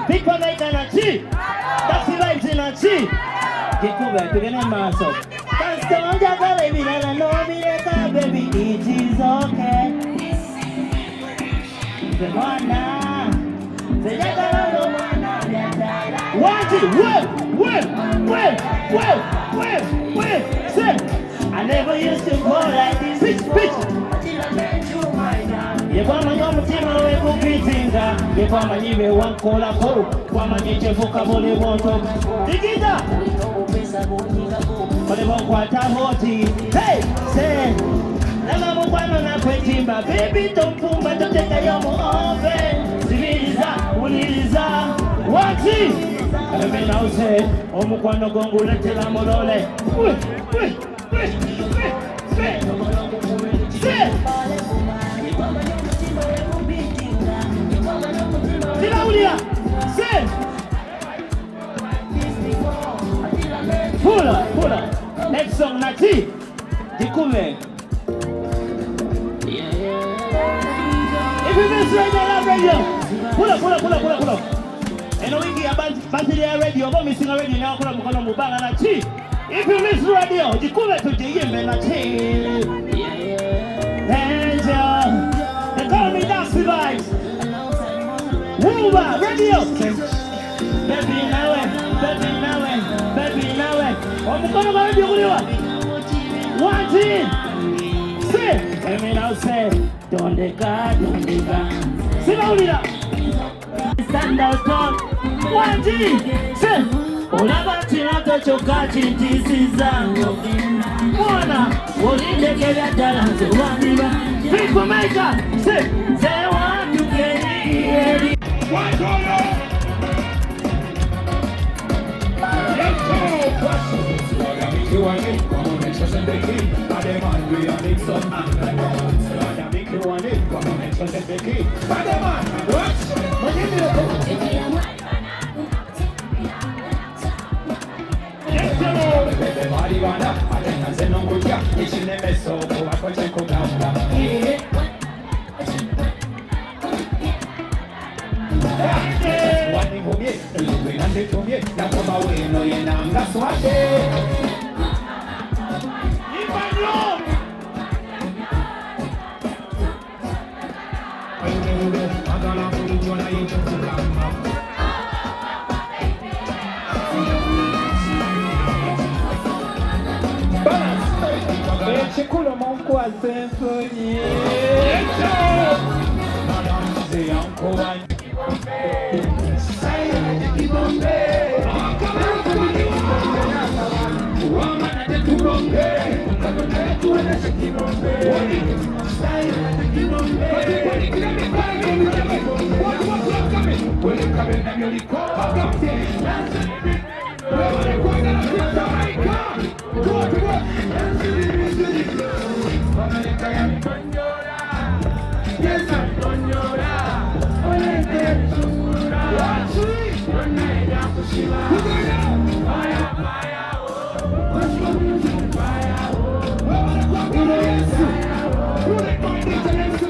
Fikfameica na chi, daxvibes na chi. Kivuulu, pigana maso. Kastonja baby, na no mireka baby, it is okay. Semana, sejagala no mana yandala. Wait, say, I never used to go like this. Bitch. Yebama yomutima we kupitinga, yebama niwe wankola ko, kwama nyechefuka bole moto. Digiza. Bole bonkwata hoti. Hey, say. Nama mkwano na kwetimba, baby tompumba toteka yomu ove. Siviliza, uniliza, wati. Eme na use, omukwano gongu letela molole. Say. Say. Pull up. Next song, Nati. Dikume. If you miss radio, pull up. And we get back to the radio, but missing a radio now, pull up Mubanga Nati. If you miss radio, Dikume to the Yemen Nati. And they call me daxvibes. Move radio. Baby nawe. Omukono wa radio kuliwa. One team. Say. Emi now say. Dondeka. Sibaulira. Stand out on. One team. Say. Olabati natochoka chintisi zangu. Mwana. Olindekebya talanze wandiba. Fikfameica. Say want to get it. Why go on? Mikiewine, come on, make us and the key. Bademan, we are big son man. Mikiewine, come on, make us and the key. Bademan, what? What is it? Yes, hello. Everybody wanna, I think I said no good. It's in the mess, so I can check out. Chikulo monko a symphony.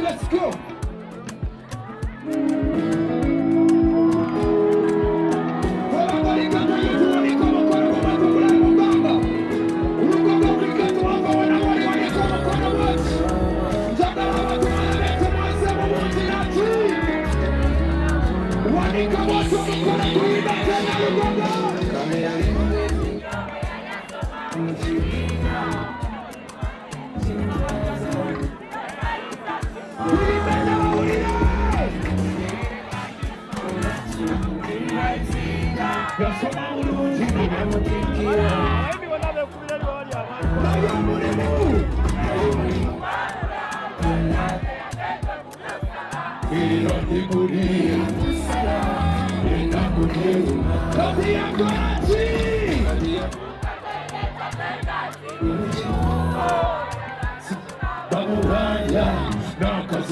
Let's go.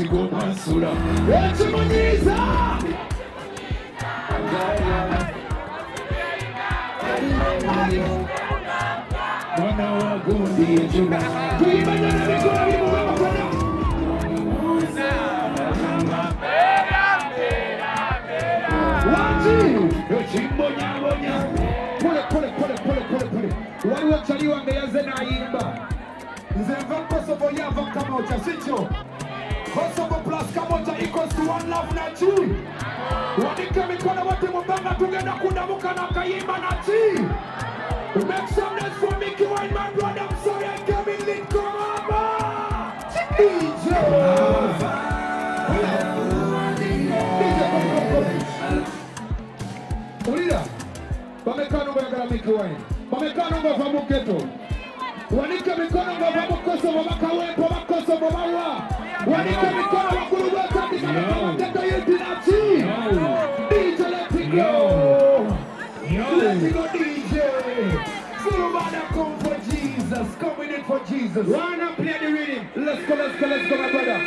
Tigo Masura. Echimunyiza. Mwana wa gundi echuna. Tuibanya na mikono limu mkono. Wati. Echimbonya bonya. Pole. Wali wachaliwa ngeyaze na imba. Nzemva Kosovo yava kama uchasicho. Kosovo plus kama ucha equals to one love na chi. Wadike mikono wote mbanga tugenda kudamuka na kayimba na chi. Make some noise for Mikiewine, my brother. I'm sorry I came in late, come on. DJ. Ulira. Bamekano bayagala Mikiewine. Bamekano bavamu keto. Wanika mikono bavamu Kosovo bakawepo bakosovo bawa. Wanika mikono bakulu wata bikamu keto yetu na chi. DJ let it go. Let it go DJ. Somebody come for Jesus. Come in for Jesus. Wanna play the rhythm. Let's go, my brother.